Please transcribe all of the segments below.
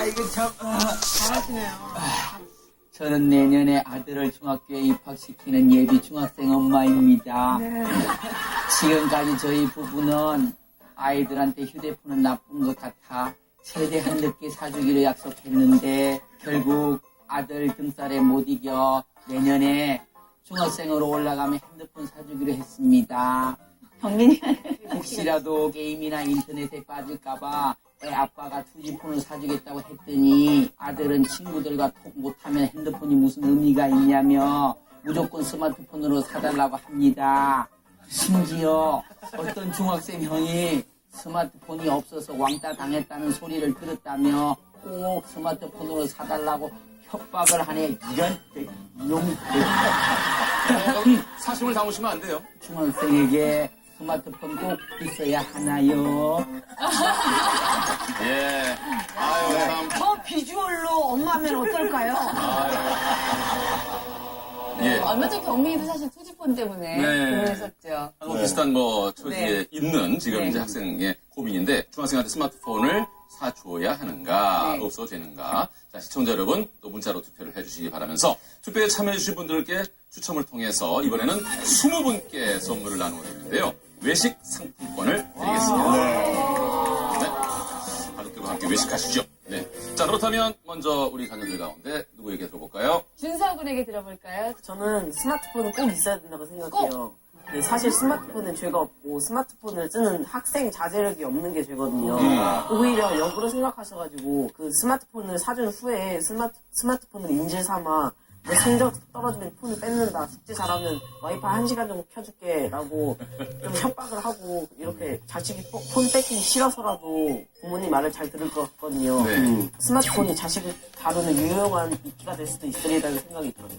이거 참. 잘하시네요. 저는 내년에 아들을 중학교에 입학시키는 예비 중학생 엄마입니다. 네. 지금까지 저희 부부는 아이들한테 휴대폰은 나쁜 것 같아 최대한 늦게 사주기로 약속했는데 결국 아들 등살에 못 이겨 내년에 중학생으로 올라가면 핸드폰 사주기로 했습니다. 경민이 혹시라도 게임이나 인터넷에 빠질까봐 애 아빠가 투지폰을 사주겠다고 했더니 아들은 친구들과 톡 못하면 핸드폰이 무슨 의미가 있냐며 무조건 스마트폰으로 사달라고 합니다. 심지어 어떤 중학생 형이 스마트폰이 없어서 왕따 당했다는 소리를 들었다며 꼭 스마트폰으로 사달라고 협박을 하네. 이런 놈. 사심을 담으시면 안 돼요. 중학생에게 스마트폰 꼭 있어야 하나요? 예. 아유, 참. 저 비주얼로 엄마면 어떨까요? 예. 얼마 전 경민이도 사실 투지폰 때문에 네. 고민했었죠. 비슷한 초기에 네. 있는 지금 네. 이제 학생의 고민인데 중학생한테 스마트폰을 사줘야 하는가, 네. 없어도 되는가. 자, 시청자 여러분 또 문자로 투표를 해주시기 바라면서 투표에 참여해주신 분들께 추첨을 통해서 이번에는 20분께 선물을 나누어 드리는데요. 외식 상품권을 드리겠습니다. 네. 가족들과 함께 외식하시죠. 네. 자, 그렇다면 먼저 우리 가족들 가운데 누구 얘기 들어볼까요? 준서 군에게 들어볼까요? 저는 스마트폰은 꼭 있어야 된다고 생각해요. 네, 사실 스마트폰은 죄가 없고 스마트폰을 쓰는 학생 자제력이 없는 게 죄거든요. 오히려 역으로 생각하셔가지고 그 스마트폰을 사준 후에 스마트폰을 인질 삼아 내 성적 떨어지면 폰을 뺏는다. 숙제 잘하면 와이파이 1시간 정도 켜줄게 라고 좀 협박을 하고 이렇게 자식이 폰 뺏기기 싫어서라도 부모님 말을 잘 들을 것 같거든요. 네. 스마트폰이 자식을 다루는 유용한 이끼가 될 수도 있으리라는 생각이 들어요.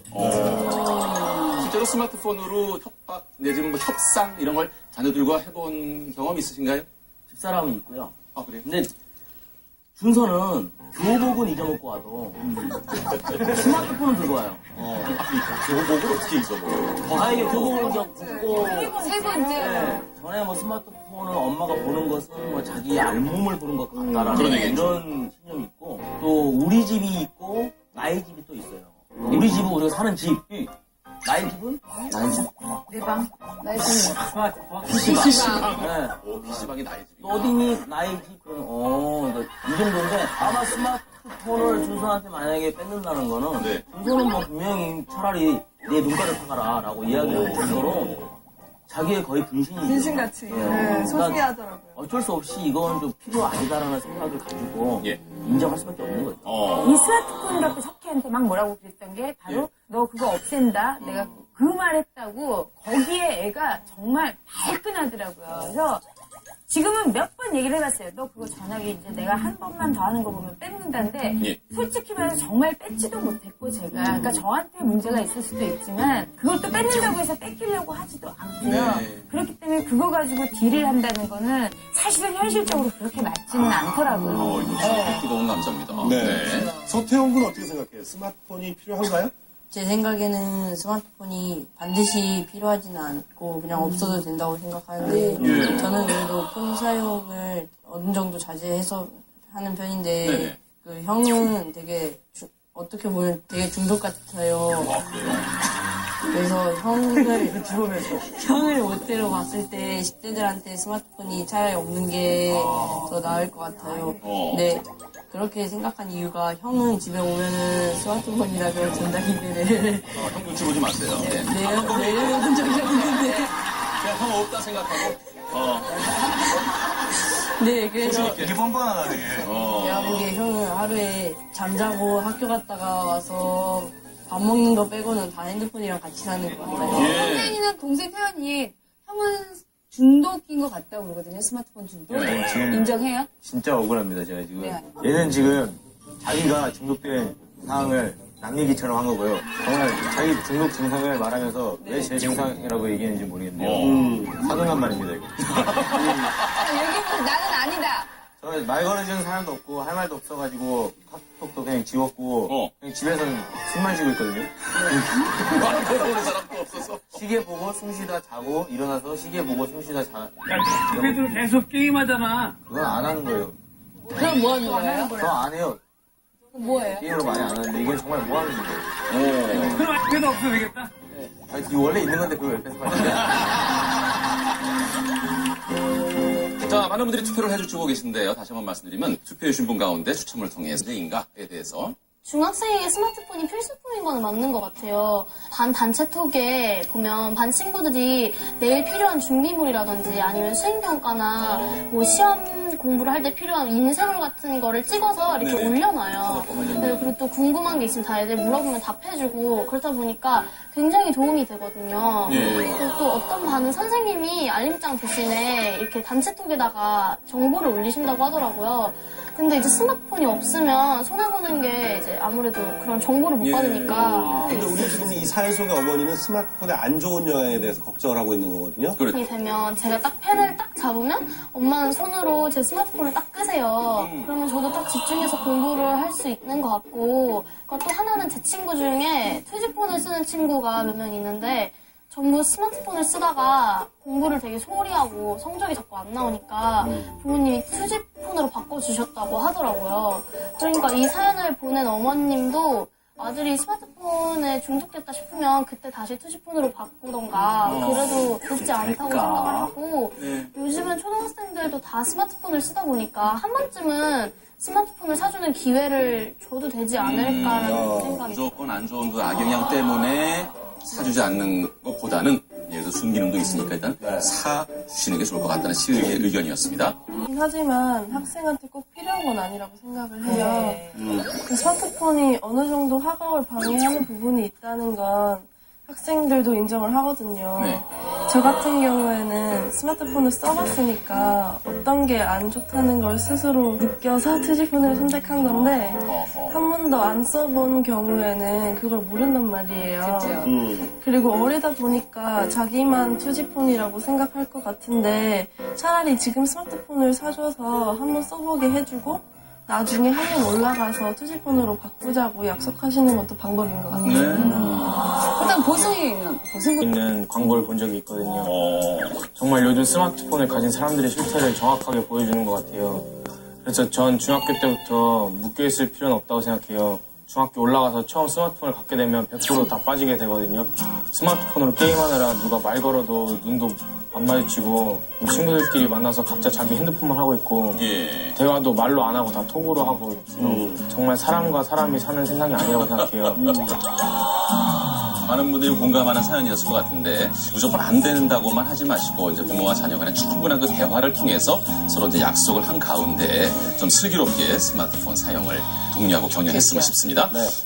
실제로 스마트폰으로 협박 내지는 뭐 협상 이런 걸 자녀들과 해본 경험 있으신가요? 집사람은 있고요. 아, 그래요? 근데 준서는 교복은 잊어먹고 와도 스마트폰은 들고 와요. 교복을 어떻게 잊어먹어요? 이게 교복을 잊고 세 번째. 네, 전에 뭐 스마트폰을 엄마가 보는 것은 뭐 자기 알몸을 보는 것 같다라는 그런 얘기죠. 이런 신념이 있고 또 우리 집이 있고 나의 집이 또 있어요. 우리 집은 우리가 사는 집, 나의 집은 나의 집. 내 방. 나의 집. PC방. 네. PC방이 나의 집이. 또 어디니 나의 집 그런 이 정도인데 아마 스마트폰을 준서한테 만약에 뺏는다는 거는 네. 준서는 뭐 분명히 차라리 내 눈가를 사가라라고 이야기를 할 정도로 자기의 거의 분신이죠. 분신같이. 네, 소중히 하더라고요. 어쩔 수 없이 이건 좀 필요 아니다라는 생각을 가지고 예. 인정할 수밖에 없는 거죠. 이 스마트폰 갖고 석희한테 막 뭐라고 그랬던 게 바로 너 그거 없앤다. 내가 그 말 했다고 거기에 애가 정말 발끈하더라고요. 그래서 지금은 몇 번 얘기를 해봤어요. 너 그거 전화기 이제 내가 한 번만 더 하는 거 보면 뺏는다는데 예. 솔직히 말해서 정말 뺏지도 못했고 제가 그러니까 저한테 문제가 있을 수도 있지만 그걸 또 뺏는다고 해서 뺏기려고 하지도 않고요. 네. 그렇기 때문에 그거 가지고 딜을 한다는 거는 사실은 현실적으로 그렇게 맞지는 않더라고요. 이거 참 뜨거운 남자입니다. 네. 서태웅 군 어떻게 생각해요? 스마트폰이 필요한가요? 제 생각에는 스마트폰이 반드시 필요하지는 않고 그냥 없어도 된다고 생각하는데 저는 그래도 폰 사용을 어느 정도 자제해서 하는 편인데 네네. 그 형은 되게 어떻게 보면 되게 중독 같아요. 그래서 형을 모태로 봤을 때 10대들한테 스마트폰이 차라리 없는 게 더 나을 것 같아요. 네. 그렇게 생각한 이유가 형은 집에 오면은 스마트폰이나 그런 전자기기를 형 눈치 보지 마세요. 네. 내려놓은 적이 없는데 그냥 형 없다 생각하고, 네 그래서 이게 뻔뻔하다 되게. 내가 보기에 형은 하루에 잠자고 학교 갔다가 와서 밥 먹는 거 빼고는 다 핸드폰이랑 같이 사는 것 같아요. 선생이나 동생 표현이 형은 중독인 것 같다고 그러거든요. 스마트폰 중독. 지금 인정해요? 진짜 억울합니다. 제가 지금 네. 얘는 지금 자기가 중독된 상황을 남 얘기처럼 한 거고요. 정말 자기 중독 증상을 말하면서 왜 제 증상이라고 얘기했는지 모르겠네요. 사등한 말입니다 이거. 여기는 나는 아니다. 저 말 걸어주는 사람도 없고 할 말도 없어가지고 카톡도 그냥 지웠고 그냥 집에서는 숨만 쉬고 있거든요. 말 걸어오는 사람도 없어서. 시계 보고 숨 쉬다 자고 일어나서 시계 보고 숨 쉬다 자. 그래도 계속 게임하잖아. 그건 안 하는 거예요. 그럼 뭐 하는 거예요? 저 안 해요. 뭐예요? 게임으로 많이 안 하는데 이건 정말 뭐 하는 거예요? 그럼 그래도 없으면 되겠다. 아니, 이거 원래 있는 건데 그걸 왜 뺏어가냐? 자, 많은 분들이 투표를 해주시고 계신데요. 다시 한번 말씀드리면 투표해주신 분 가운데 추첨을 통해서 인가에 대해서 중학생에게 스마트폰이 필수품인 거는 맞는 것 같아요. 반 단체 톡에 보면 반 친구들이 내일 필요한 준비물이라든지 아니면 수행평가나 뭐 시험 공부를 할 때 필요한 인쇄물 같은 거를 찍어서 이렇게 올려놔요. 그리고 또 궁금한 게 있으면 다 애들 물어보면 답해주고 그렇다 보니까 굉장히 도움이 되거든요. 그리고 또 어떤 반은 선생님이 알림장 대신에 이렇게 단체 톡에다가 정보를 올리신다고 하더라고요. 근데 이제 스마트폰이 없으면 손해보는 게 이제 아무래도 그런 정보를 못 받으니까. 근데 우리 지금 이 사연 속의 어머니는 스마트폰의 안 좋은 영향에 대해서 걱정을 하고 있는 거거든요. 그렇게 되면 제가 딱 펜을 딱 잡으면 엄마는 손으로 제 스마트폰을 딱 끄세요. 그러면 저도 딱 집중해서 공부를 할 수 있는 것 같고. 그리고 또 하나는 제 친구 중에 투지폰을 쓰는 친구가 몇 명 있는데 전부 스마트폰을 쓰다가 공부를 되게 소홀히 하고 성적이 자꾸 안 나오니까 부모님이 투지폰으로 바꿔주셨다고 하더라고요. 그러니까 이 사연을 보낸 어머님도 아들이 스마트폰에 중독됐다 싶으면 그때 다시 투지폰으로 바꾸던가 그래도 늦지 않다고 생각을 하고 요즘은 초등학생들도 다 스마트폰을 쓰다 보니까 한 번쯤은 스마트폰을 사주는 기회를 줘도 되지 않을까라는 생각이 들어요. 무조건 안 좋은 그 악영향 때문에 사주지 않는 것보다는 예를 들어 순기능도 있으니까 일단 사주시는 게 좋을 것 같다는 시의의 의견이었습니다. 하지만 학생한테 꼭 필요한 건 아니라고 생각을 해요. 그 스마트폰이 어느 정도 학업을 방해하는 부분이 있다는 건 학생들도 인정을 하거든요. 네. 저 같은 경우에는 스마트폰을 써봤으니까 어떤 게 안 좋다는 걸 스스로 느껴서 투지폰을 선택한 건데 한 번도 안 써본 경우에는 그걸 모른단 말이에요. 그리고 어리다 보니까 자기만 투지폰이라고 생각할 것 같은데 차라리 지금 스마트폰을 사줘서 한번 써보게 해주고 나중에 학년 올라가서 투지폰으로 바꾸자고 약속하시는 것도 방법인 것 같아요. 일단 보승이 있는 광고를 본 적이 있거든요. 정말 요즘 스마트폰을 가진 사람들의 실태를 정확하게 보여주는 것 같아요. 그래서 전 중학교 때부터 묶여있을 필요는 없다고 생각해요. 중학교 올라가서 처음 스마트폰을 갖게 되면 100% 다 빠지게 되거든요. 스마트폰으로 게임하느라 누가 말 걸어도 눈도 안 마주치고 친구들끼리 만나서 각자 자기 핸드폰만 하고 있고 대화도 말로 안 하고 다 톡으로 하고 정말 사람과 사람이 사는 세상이 아니라고 생각해요. 많은 분들이 공감하는 사연이었을 것 같은데 무조건 안 된다고만 하지 마시고 이제 부모와 자녀 간의 충분한 그 대화를 통해서 서로 이제 약속을 한 가운데 좀 슬기롭게 스마트폰 사용을 독려하고 격려했으면 싶습니다.